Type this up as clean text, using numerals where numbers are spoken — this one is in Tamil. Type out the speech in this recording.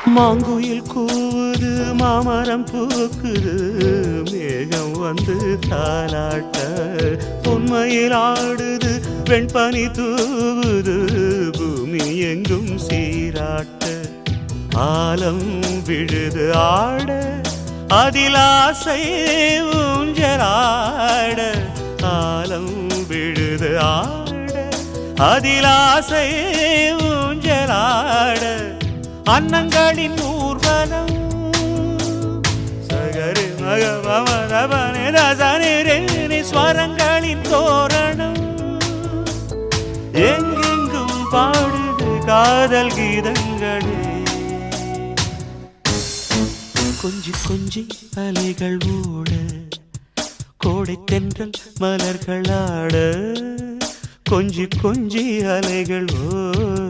மாங்குயில் கூவுது மாமரம் பூக்குது மேகம் வந்து தாலாட்ட பொன்மையில் ஆடுது வெண்பனி தூவுது பூமி எங்கும் சீராட்ட ஆலம் விழுது ஆட அதில் ஆசை ஊஞ்சலாட ஆலம் விழுது ஆட அதில் ஆசை ஊஞ்சலாட அன்னங்களின் ஊர்வலம் சகரி மகமனி ஸ்வரங்களின் தோரணம் எங்கெங்கும் பாடுது காதல் கீதங்களே கொஞ்சி கொஞ்சி அலைகள் ஓட கோடை தென்றல் மலர்கள் ஆட கொஞ்சி கொஞ்சி அலைகள் ஓட